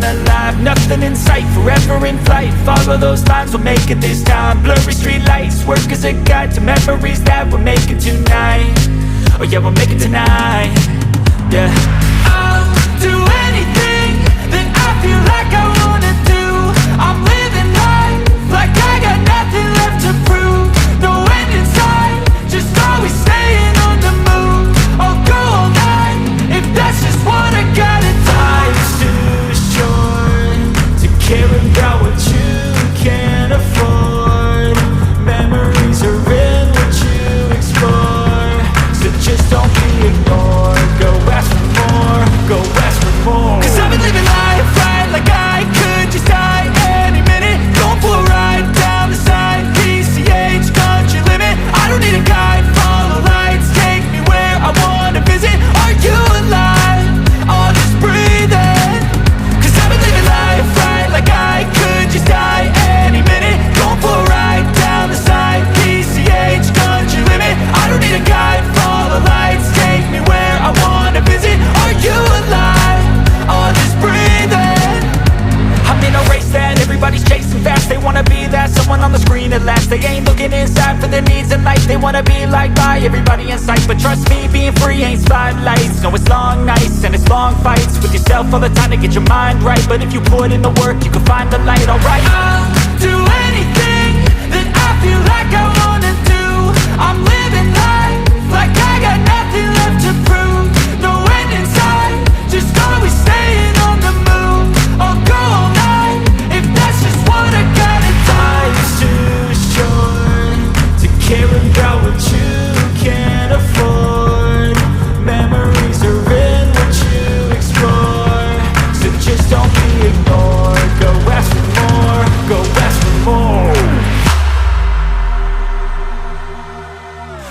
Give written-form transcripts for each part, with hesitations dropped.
feeling alive. Nothing in sight, forever in flight. Follow those lines, we'll make it this time. Blurry street lights, work as a guide to memories that we're making tonight. Oh yeah, we'll make it tonight. Yeah, I'll do anything that I feel like I wanna do. I'm living life like I got nothing left to prove. No end in sight, just always staying on the move. I'll go all night if that's just what I gotta do. Life's too short to care about what you can't afford. Memories are in what you explore, so just don't be ignored. Go ask for more, go ask for more. 'Cause I've been living life right like I could just die any minute. Going for a ride down the side, PCH, country limit. I don't need a guide, follow lights, take me where I wanna visit. Are you alive? I'll just breathe in. 'Cause I've been living life right like I could just die any minute. Going for a ride down the side, PCH, country limit. I don't need a guide, follow lights, take me where I wanna visit. Are you alive? I'll just breathe in. I'm in a race that everybody's chasing fast. They wanna be that someone on the screen at last. They ain't looking inside for their needs in life. They wanna be liked by everybody in sight. But trust me, being free ain't spotlights. No, it's long nights and it's long fights with yourself all the time to get your mind right. But if you put in the work, you can find the light. Alright, I'll do anything that I feel like I wanna do. I'm living life like I got nothing left to prove. No end in sight, just always staying on the move. I'll go all night if that's just what I gotta do. Life's too short to care about what you can't afford. Memories are in what you explore, so just don't be ignored. Go ask for more, go ask for more.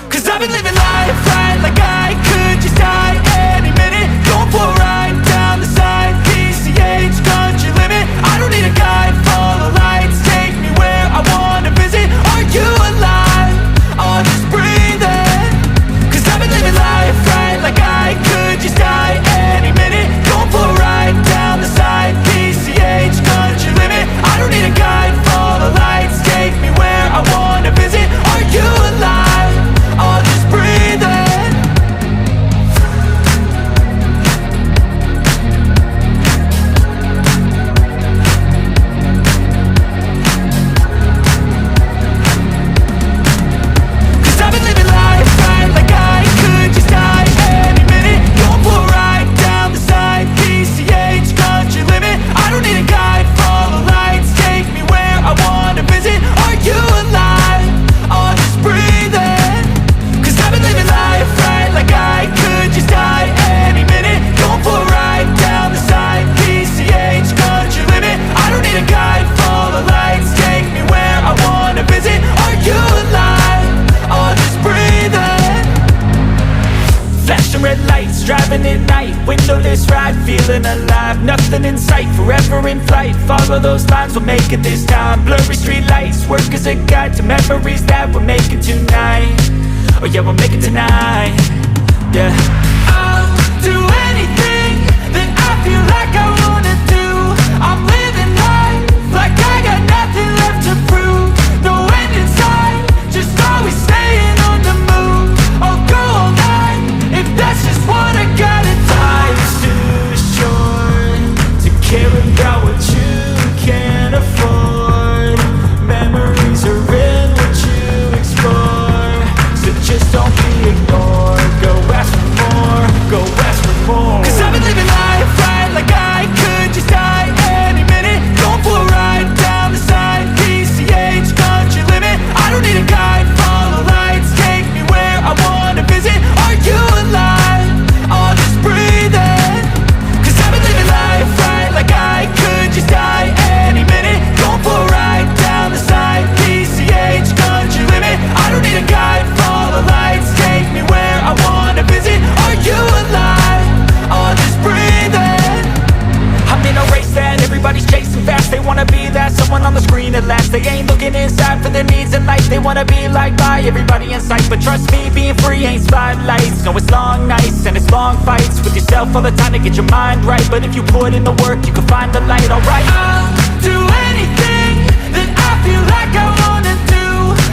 'Cause I've been living life right like I could just die any minute. Going for a ride down the side, PCH, country limit. I don't need a guide, follow lights, take me where I wanna visit. Are you alive? I'll just breathe in. 'Cause I've been living life right like I could just die any minute. Going for a ride down the side, PCH, country limit. I don't need a guide, follow lights, take me where I wanna visit. Are you alive? I'll just breathe in. Cause I've been living life right like I could just die any minute. Going for a ride down the side, PCH, country limit. I don't need a guide, follow lights, take me where I wanna visit. Are you alive? I'll just breathe in. 'Cause I've been living life right like I could just die any minute. Going for a ride down the side, PCH, country limit. I don't need a guide, follow lights, take me where I wanna visit. Are you alive? I'll just breathe in. Flashing red lights, driving at night. Windowless ride, feeling alive. Nothing in sight, forever in flight. Follow those lines, we'll make it this time. Blurry street lights, work as a guide to memories that we're making tonight. Oh yeah, we'll make it tonight. Yeah, I'll do anything that I feel like I wanna do. I'm living life like I got nothing left to prove. No end in sight, just always staying on the move. I'll go all night if that's just what I gotta do. Life's too short to care about what you can't afford. Memories are in what you explore, so just don't be ignored. Go ask for more, go ask for more. 'Cause I've been living life right like I wanna be liked by everybody in sight, but trust me, being free ain't spotlights. No, it's long nights and it's long fights with yourself all the time to get your mind right. But if you put in the work, you can find the light. Alright, I'll do anything that I feel like I wanna do.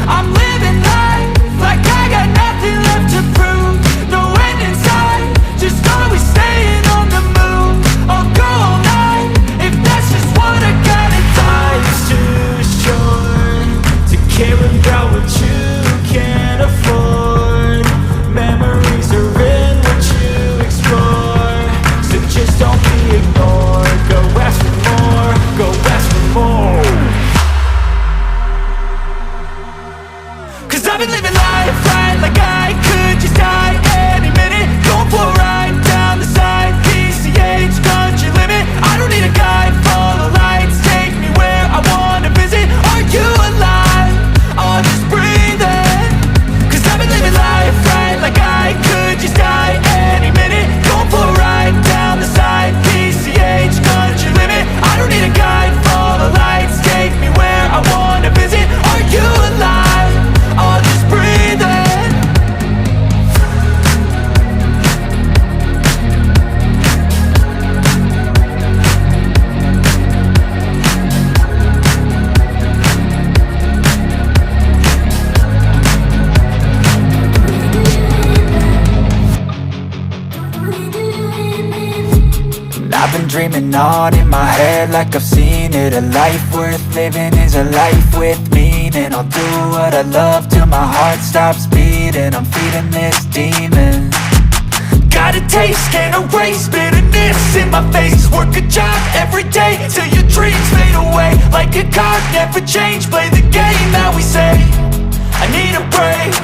I'm living life like I got nothing left to prove. No end in sight, just always staying on the move. I'll go all night if that's just what I gotta do. Life's too short to care about what you can't afford. Memories are in what you explore, so just don't be ignored. Go ask for more, go ask for more. Cause I've been living life right like I could just die any minute. Going for a ride down the side, PCH, country limit. I don't need a guide, follow lights, take me where I wanna visit. Are you alive? I'll just breathe in. Cause I've been living life right like I could just die any minute. Going for a ride down the side, PCH, country limit. I don't need a guide, follow lights, take me where I wanna visit. Are you alive? I'll just breathe in. I've been dreaming on in my head like I've seen it. A life worth living is a life with meaning. I'll do what I love till my heart stops beating. I'm feeding this demon. Got a taste, can't erase bitterness in my face. Work a job every day till your dreams fade away. Like a card, never change, play the game that we say. I need a break.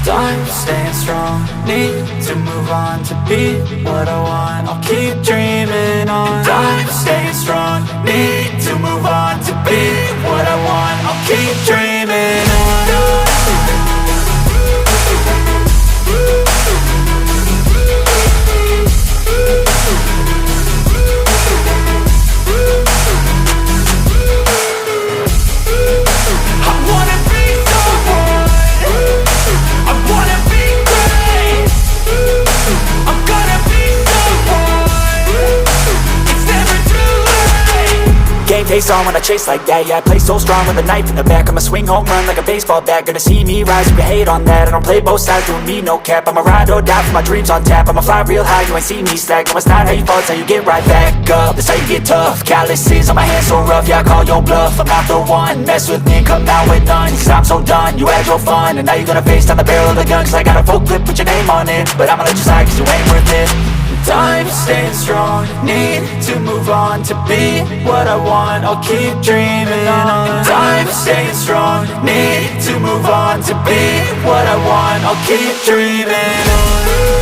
I'm staying strong, need to move on to be what I want. I'll keep dreaming on. I'm staying strong, need to move on to be what I want. I'll keep dreaming on. Face on when I chase like that, yeah, I play so strong with a knife in the back. I'ma swing home run like a baseball bat. Gonna see me rise, you can hate on that. I don't play both sides, doing me no cap. I'ma ride or die for my dreams on tap. I'ma fly real high, you ain't see me slack. No, it's not how you fall, it's how you get right back up. That's how you get tough. Calluses on my hands so rough, yeah, I call your bluff. I'm not the one, mess with me, come out with none. Cause I'm so done, you had your fun, and now you're gonna face down the barrel of the gun. Cause I got a full clip, put your name on it, but I'ma let you slide cause you ain't worth it. I'm staying strong, need to move on to be what I want. I'll keep dreaming on. I'm staying strong, need to move on to be what I want. I'll keep dreaming on.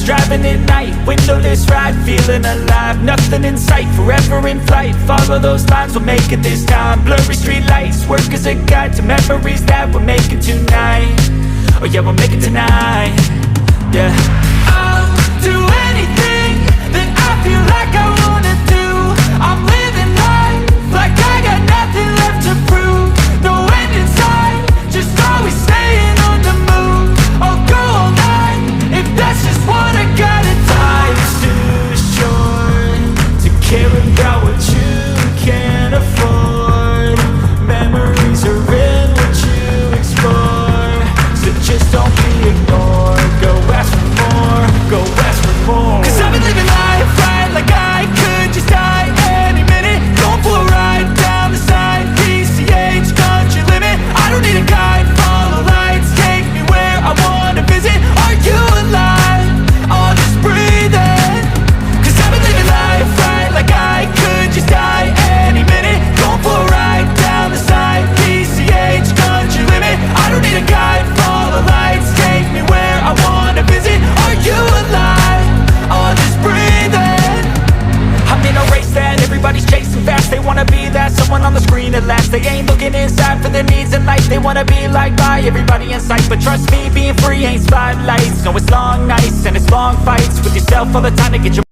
driving at night, windowless ride, feeling alive. Nothing in sight, forever in flight. Follow those lines, we'll make it this time. Blurry street lights, work as a guide to memories that we're making tonight. Oh yeah, we'll make it tonight. Yeah. wanna be liked by everybody in sight, but trust me, being free ain't spotlights. No, it's long nights and it's long fights with yourself all the time to get your